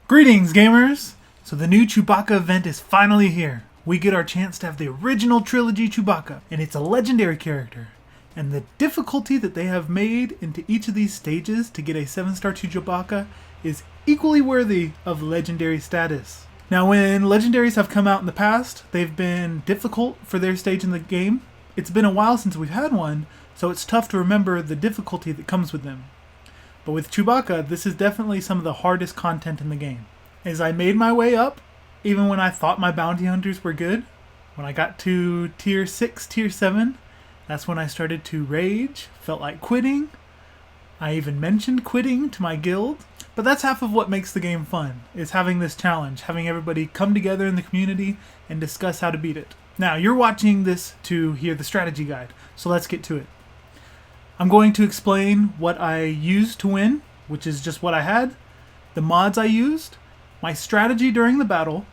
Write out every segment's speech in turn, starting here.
Greetings, gamers! So the new Chewbacca event is finally here. We get our chance to have the original trilogy Chewbacca, and it's a legendary character. And the difficulty that they have made into each of these stages to get a 7-star Chewbacca is equally worthy of legendary status. Now, when legendaries have come out in the past, they've been difficult for their stage in the game. It's been a while since we've had one, so it's tough to remember the difficulty that comes with them. But with Chewbacca, this is definitely some of the hardest content in the game. As I made my way up, even when I thought my bounty hunters were good, when I got to tier 6, tier 7, that's when I started to rage, felt like quitting. I even mentioned quitting to my guild. But that's half of what makes the game fun, is having this challenge, having everybody come together in the community and discuss how to beat it. Now, you're watching this to hear the strategy guide, so let's get to it. I'm going to explain what I used to win, which is just what I had, the mods I used, my strategy during the battle,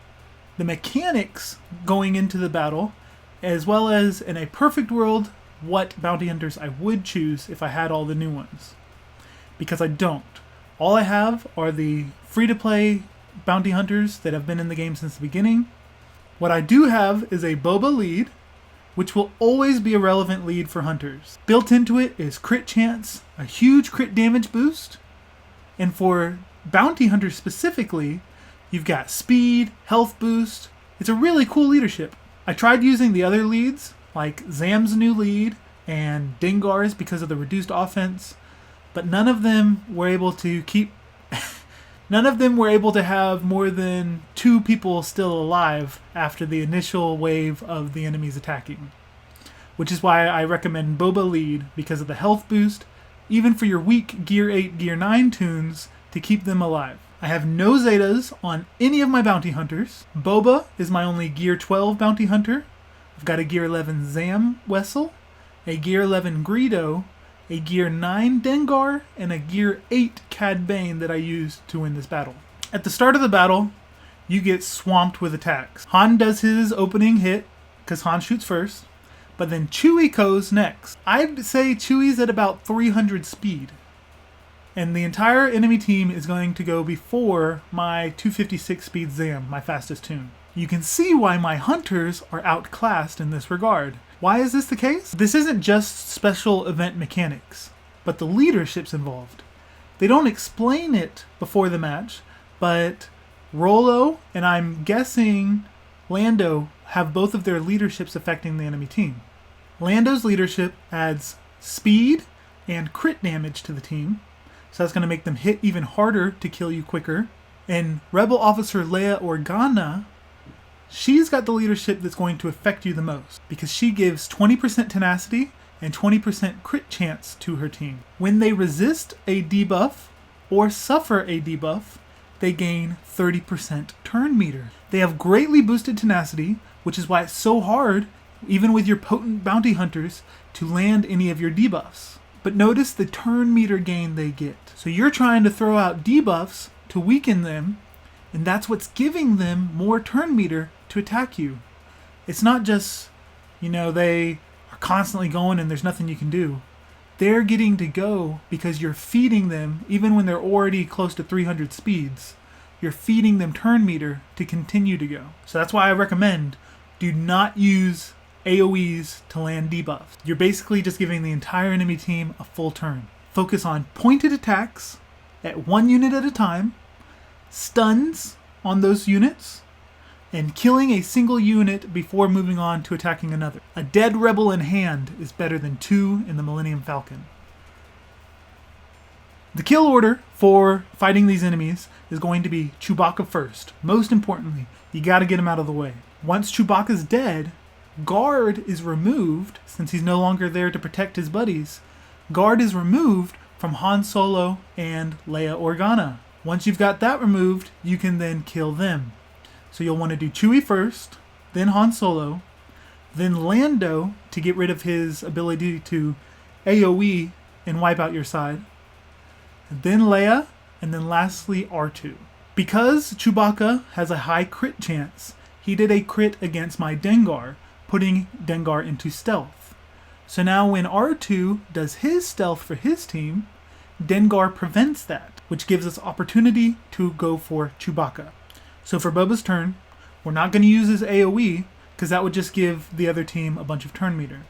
the mechanics going into the battle, as well as, in a perfect world, what bounty hunters I would choose if I had all the new ones. Because I don't. All I have are the free-to-play bounty hunters that have been in the game since the beginning. What I do have is a Boba lead, which will always be a relevant lead for hunters. Built into it is crit chance, a huge crit damage boost, and for bounty hunters specifically, you've got speed, health boost. It's a really cool leadership. I tried using the other leads, like Zam's new lead and Dengar's because of the reduced offense, but none of them were able to have more than 2 people still alive after the initial wave of the enemies attacking. Which is why I recommend Boba lead, because of the health boost, even for your weak Gear 8, Gear 9 toons, to keep them alive. I have no Zetas on any of my bounty hunters. Boba is my only Gear 12 bounty hunter. I've got a Gear 11 Zam Wessel, a Gear 11 Greedo, a Gear 9 Dengar, and a Gear 8 Cad Bane that I used to win this battle. At the start of the battle, you get swamped with attacks. Han does his opening hit, because Han shoots first, but then Chewie goes next. I'd say Chewie's at about 300 speed, and the entire enemy team is going to go before my 256 speed Zam, my fastest toon. You can see why my hunters are outclassed in this regard. Why is this the case? This isn't just special event mechanics, but the leadership's involved. They don't explain it before the match, but Rolo and I'm guessing Lando have both of their leaderships affecting the enemy team. Lando's leadership adds speed and crit damage to the team, so that's going to make them hit even harder to kill you quicker. And Rebel Officer Leia Organa, she's got the leadership that's going to affect you the most, because she gives 20% tenacity and 20% crit chance to her team. When they resist a debuff or suffer a debuff, they gain 30% turn meter. They have greatly boosted tenacity, which is why it's so hard, even with your potent bounty hunters, to land any of your debuffs. But notice the turn meter gain they get. So you're trying to throw out debuffs to weaken them, and that's what's giving them more turn meter to attack you. It's not just, they are constantly going and there's nothing you can do. They're getting to go because you're feeding them, even when they're already close to 300 speeds, you're feeding them turn meter to continue to go. So that's why I recommend do not use AoEs to land debuffs. You're basically just giving the entire enemy team a full turn. Focus on pointed attacks at one unit at a time, stuns on those units, and killing a single unit before moving on to attacking another. A dead rebel in hand is better than 2 in the Millennium Falcon. The kill order for fighting these enemies is going to be Chewbacca first. Most importantly, you gotta get him out of the way. Once Chewbacca's dead, Guard is removed, since he's no longer there to protect his buddies. Guard is removed from Han Solo and Leia Organa. Once you've got that removed, you can then kill them. So you'll want to do Chewie first, then Han Solo, then Lando to get rid of his ability to AoE and wipe out your side, then Leia, and then lastly R2. Because Chewbacca has a high crit chance, he did a crit against my Dengar, putting Dengar into stealth. So now when R2 does his stealth for his team, Dengar prevents that. which gives us opportunity to go for Chewbacca. So for Boba's turn, we're not going to use his AoE, because that would just give the other team a bunch of turn meter.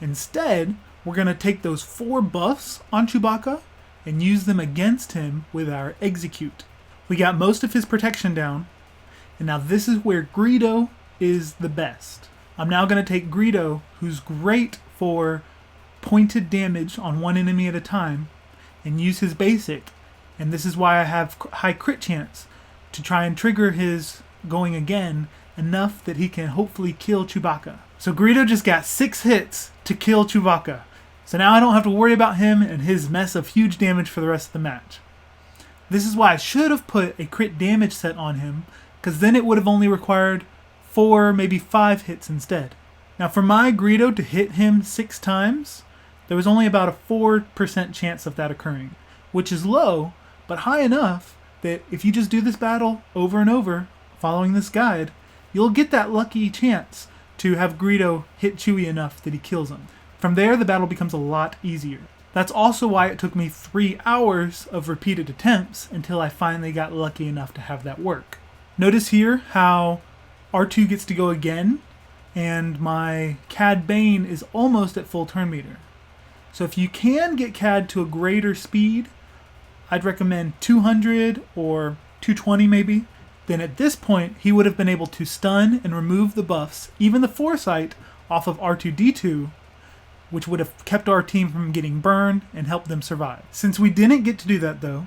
Instead, we're going to take those 4 buffs on Chewbacca and use them against him with our execute. We got most of his protection down, and now this is where Greedo is the best. I'm now going to take Greedo, who's great for pointed damage on one enemy at a time, and use his basic, and this is why I have high crit chance, to try and trigger his going again enough that he can hopefully kill Chewbacca. So Greedo just got 6 hits to kill Chewbacca. So now I don't have to worry about him and his mess of huge damage for the rest of the match. This is why I should have put a crit damage set on him, because then it would have only required 4, maybe 5 hits instead. Now for my Greedo to hit him 6 times, there was only about a 4% chance of that occurring, which is low, but high enough that if you just do this battle over and over, following this guide, you'll get that lucky chance to have Greedo hit Chewie enough that he kills him. From there, the battle becomes a lot easier. That's also why it took me 3 hours of repeated attempts until I finally got lucky enough to have that work. Notice here how R2 gets to go again, and my Cad Bane is almost at full turn meter. So if you can get Cad to a greater speed, I'd recommend 200 or 220 maybe. Then at this point, he would have been able to stun and remove the buffs, even the foresight, off of R2-D2, which would have kept our team from getting burned and helped them survive. Since we didn't get to do that though,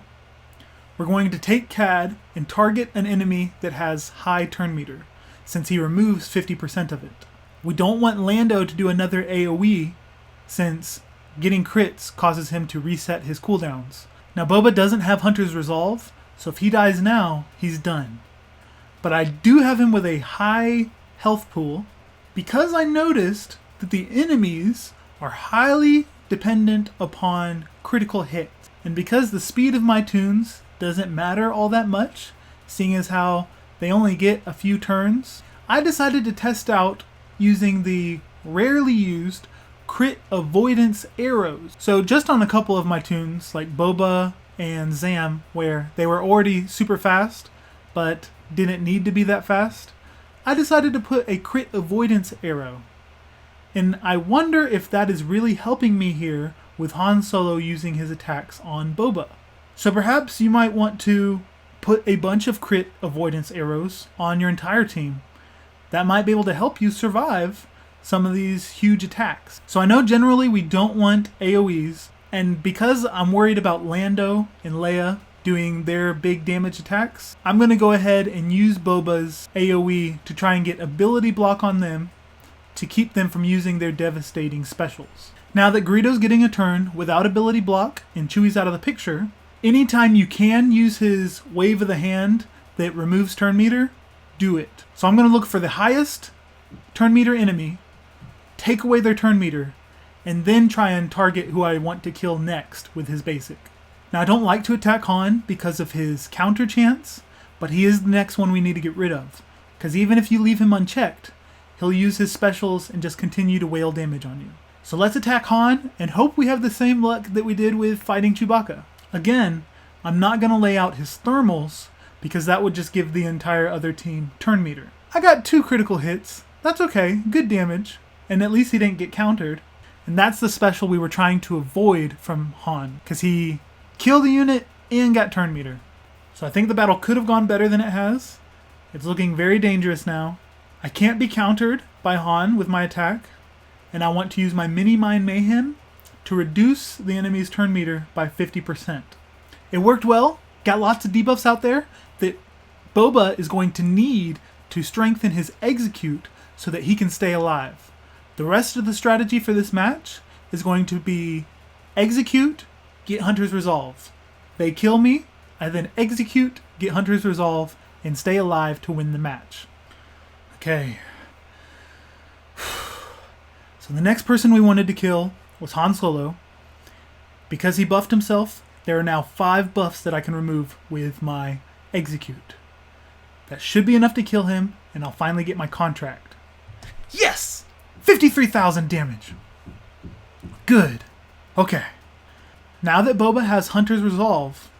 we're going to take Cad and target an enemy that has high turn meter, since he removes 50% of it. We don't want Lando to do another AoE, since getting crits causes him to reset his cooldowns. Now Boba doesn't have Hunter's Resolve, so if he dies now, he's done. But I do have him with a high health pool, because I noticed that the enemies are highly dependent upon critical hits. And because the speed of my toons doesn't matter all that much, seeing as how they only get a few turns, I decided to test out using the rarely used crit avoidance arrows. So just on a couple of my toons, like Boba and Zam, where they were already super fast, but didn't need to be that fast, I decided to put a crit avoidance arrow. And I wonder if that is really helping me here with Han Solo using his attacks on Boba. So perhaps you might want to put a bunch of crit avoidance arrows on your entire team. That might be able to help you survive some of these huge attacks. So I know generally we don't want AoEs, and because I'm worried about Lando and Leia doing their big damage attacks, I'm going to go ahead and use Boba's AoE to try and get ability block on them to keep them from using their devastating specials. Now that Greedo's getting a turn without ability block and Chewie's out of the picture, anytime you can use his wave of the hand that removes turn meter, do it. So I'm going to look for the highest turn meter enemy, take away their turn meter, and then try and target who I want to kill next with his basic. Now I don't like to attack Han because of his counter chance, but he is the next one we need to get rid of. Because even if you leave him unchecked, he'll use his specials and just continue to wail damage on you. So let's attack Han and hope we have the same luck that we did with fighting Chewbacca. Again, I'm not going to lay out his thermals because that would just give the entire other team turn meter. I got 2 critical hits. That's okay, good damage. And at least he didn't get countered. And that's the special we were trying to avoid from Han, because he killed the unit and got turn meter. So I think the battle could have gone better than it has. It's looking very dangerous now. I can't be countered by Han with my attack, and I want to use my Mini Mind Mayhem to reduce the enemy's turn meter by 50%. It worked well, got lots of debuffs out there that Boba is going to need to strengthen his execute so that he can stay alive. The rest of the strategy for this match is going to be execute, get Hunter's Resolve. They kill me, I then execute, get Hunter's Resolve, and stay alive to win the match. Okay. So the next person we wanted to kill was Han Solo. Because he buffed himself, there are now 5 buffs that I can remove with my execute. That should be enough to kill him, and I'll finally get my contract. Yes! 53,000 damage. Good. Okay. Now that Boba has Hunter's Resolve,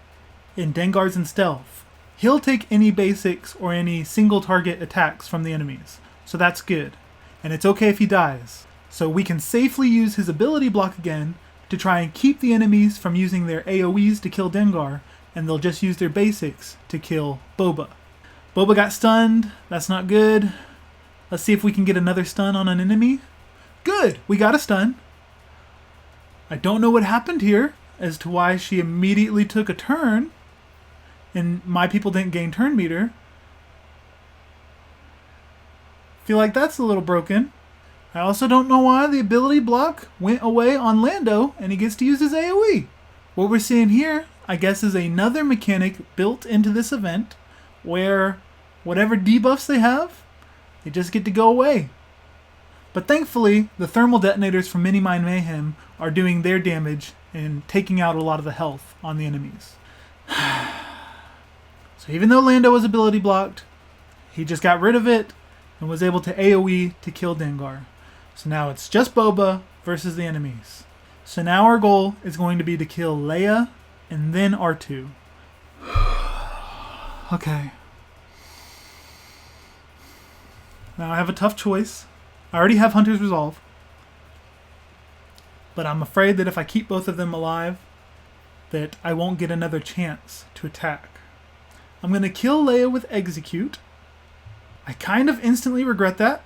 and Dengar's in stealth. He'll take any basics or any single target attacks from the enemies, so that's good. And it's okay if he dies. So we can safely use his ability block again to try and keep the enemies from using their AoEs to kill Dengar, and they'll just use their basics to kill Boba. Boba got stunned, that's not good. Let's see if we can get another stun on an enemy. Good, we got a stun. I don't know what happened here as to why she immediately took a turn and my people didn't gain turn meter. Feel like that's a little broken. I also don't know why the ability block went away on Lando and he gets to use his AoE. What we're seeing here, I guess, is another mechanic built into this event where whatever debuffs they have, they just get to go away. But thankfully, the thermal detonators from Mini Mind Mayhem are doing their damage and taking out a lot of the health on the enemies. So even though Lando was ability blocked, he just got rid of it and was able to AoE to kill Dengar. So now it's just Boba versus the enemies. So now our goal is going to be to kill Leia and then R2. Okay. Now I have a tough choice. I already have Hunter's Resolve. But I'm afraid that if I keep both of them alive, that I won't get another chance to attack. I'm going to kill Leia with Execute. I kind of instantly regret that.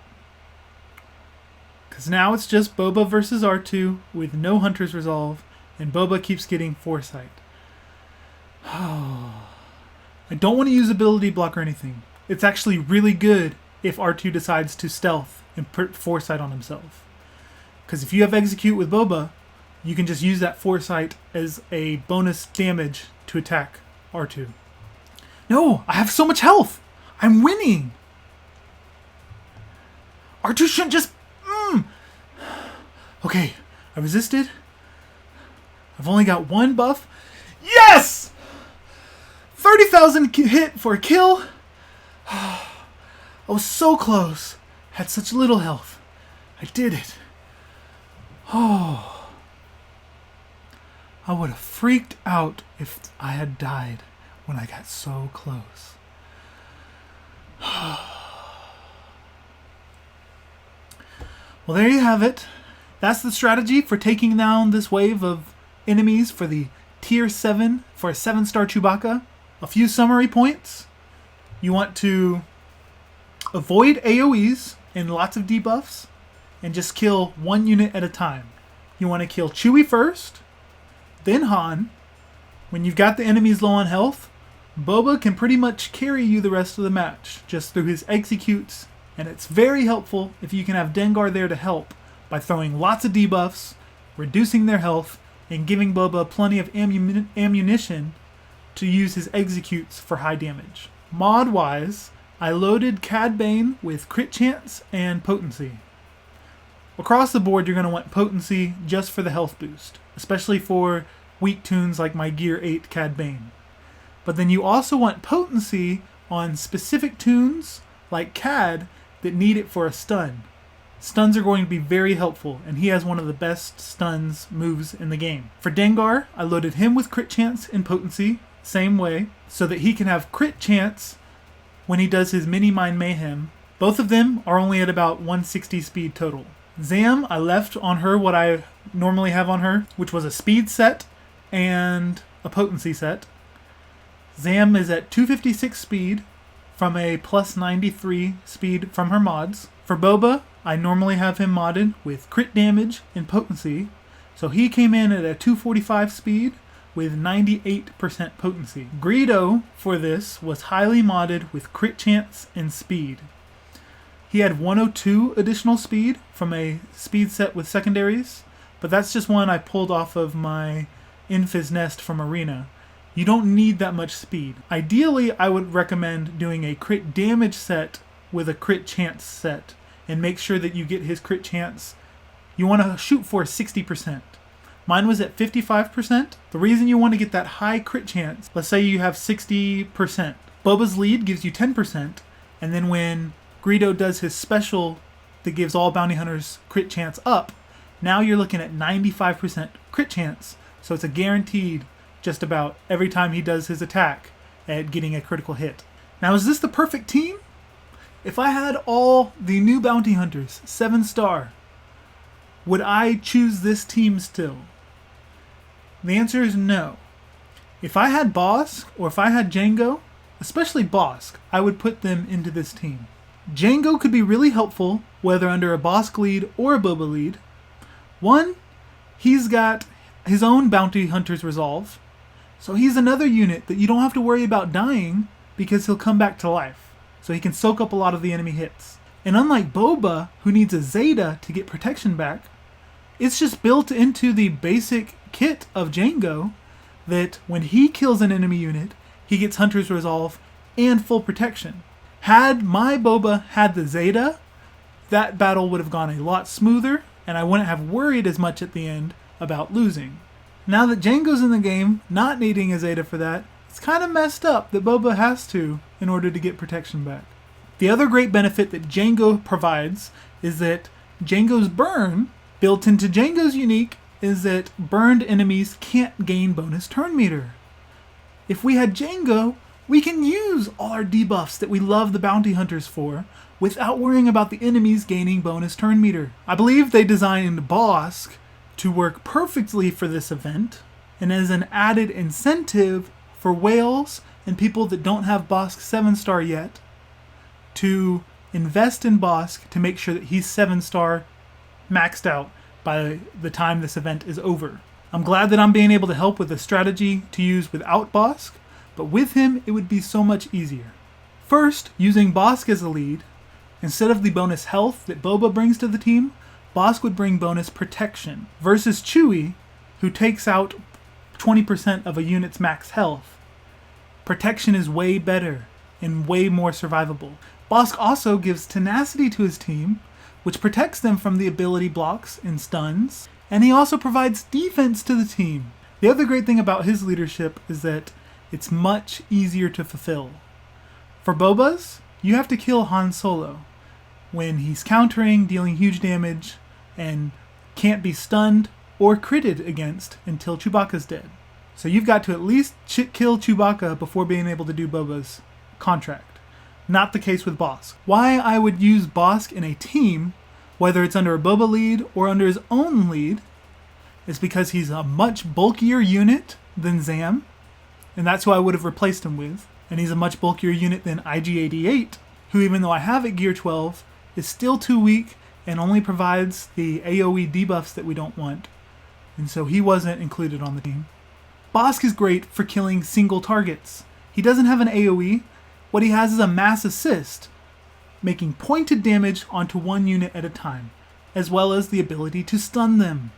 Because now it's just Boba versus R2 with no Hunter's Resolve, and Boba keeps getting Foresight. I don't want to use ability block or anything. It's actually really good if R2 decides to stealth and put Foresight on himself. Because if you have Execute with Boba, you can just use that Foresight as a bonus damage to attack R2. No, I have so much health! I'm winning! R2 shouldn't just... Okay, I resisted. I've only got one buff. Yes! 30,000 hit for a kill. I was so close. Had such little health. I did it. Oh. I would have freaked out if I had died when I got so close. Well, there you have it. That's the strategy for taking down this wave of enemies for the tier 7 for a 7-star Chewbacca. A few summary points. You want to avoid AoEs and lots of debuffs and just kill one unit at a time. You want to kill Chewie first, then Han. When you've got the enemies low on health, Boba can pretty much carry you the rest of the match just through his executes, and it's very helpful if you can have Dengar there to help by throwing lots of debuffs, reducing their health, and giving Boba plenty of ammunition to use his executes for high damage. Mod-wise, I loaded Cad Bane with crit chance and potency. Across the board, you're going to want potency just for the health boost, especially for weak toons like my Gear 8 Cad Bane. But then you also want potency on specific toons like Cad that need it for a stun. Stuns are going to be very helpful, and he has one of the best stuns moves in the game. For Dengar, I loaded him with crit chance and potency, same way, so that he can have crit chance when he does his Mini Mind Mayhem. Both of them are only at about 160 speed total. Zam, I left on her what I normally have on her, which was a speed set and a potency set. Zam is at 256 speed from a plus 93 speed from her mods. For Boba, I normally have him modded with crit damage and potency, so he came in at a 245 speed with 98% potency. Greedo for this was highly modded with crit chance and speed. He had 102 additional speed from a speed set with secondaries, but that's just one I pulled off of my Infiz Nest from Arena. You don't need that much speed. Ideally, I would recommend doing a crit damage set with a crit chance set, and make sure that you get his crit chance. You want to shoot for 60%. Mine was at 55%. The reason you want to get that high crit chance, let's say you have 60%. Boba's lead gives you 10%, and then when Greedo does his special that gives all bounty hunters crit chance up, now you're looking at 95% crit chance, so it's a guaranteed just about every time he does his attack at getting a critical hit. Now, is this the perfect team? If I had all the new bounty hunters, 7-star, would I choose this team still? The answer is no. If I had Bosk or if I had Jango, especially Bosk, I would put them into this team. Jango could be really helpful whether under a Bosk lead or a Boba lead. One, he's got his own bounty hunter's resolve, so he's another unit that you don't have to worry about dying because he'll come back to life, so he can soak up a lot of the enemy hits. And unlike Boba, who needs a Zeta to get protection back, it's just built into the basic kit of Jango that when he kills an enemy unit, he gets Hunter's Resolve and full protection. Had my Boba had the Zeta, that battle would have gone a lot smoother, and I wouldn't have worried as much at the end about losing. Now that Jango's in the game, not needing a Zeta for that, it's kind of messed up that Boba has to in order to get protection back. The other great benefit that Jango provides is that Jango's burn, built into Jango's unique, is that burned enemies can't gain bonus turn meter. If we had Jango, we can use all our debuffs that we love the bounty hunters for without worrying about the enemies gaining bonus turn meter. I believe they designed Bosk to work perfectly for this event, and as an added incentive for whales and people that don't have Bosk 7-star yet to invest in Bosk to make sure that he's 7-star maxed out by the time this event is over. I'm glad that I'm being able to help with a strategy to use without Bosk, but with him it would be so much easier. First, using Bosk as a lead, instead of the bonus health that Boba brings to the team, Bosk would bring bonus protection, versus Chewie, who takes out 20% of a unit's max health. Protection is way better and way more survivable. Bosk also gives tenacity to his team, which protects them from the ability blocks and stuns, and he also provides defense to the team. The other great thing about his leadership is that it's much easier to fulfill. For Boba's, you have to kill Han Solo when he's countering, dealing huge damage, and can't be stunned or critted against until Chewbacca's dead. So you've got to at least kill Chewbacca before being able to do Boba's contract. Not the case with Bosk. Why I would use Bosk in a team, whether it's under a Boba lead or under his own lead, is because he's a much bulkier unit than Zam, and that's who I would have replaced him with. And he's a much bulkier unit than IG-88, who, even though I have at Gear 12, is still too weak and only provides the AoE debuffs that we don't want. And so he wasn't included on the team. Bosk is great for killing single targets. He doesn't have an AoE. What he has is a mass assist, making pointed damage onto one unit at a time, as well as the ability to stun them.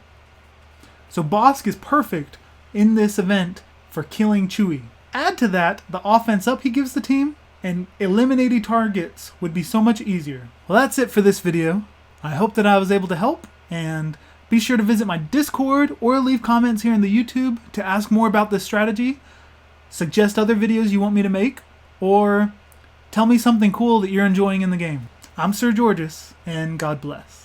So Bosk is perfect in this event for killing Chewie. Add to that the offense up he gives the team, and eliminating targets would be so much easier. Well, that's it for this video. I hope that I was able to help, and be sure to visit my Discord or leave comments here in the YouTube to ask more about this strategy, suggest other videos you want me to make, or tell me something cool that you're enjoying in the game. I'm SirG, and God bless.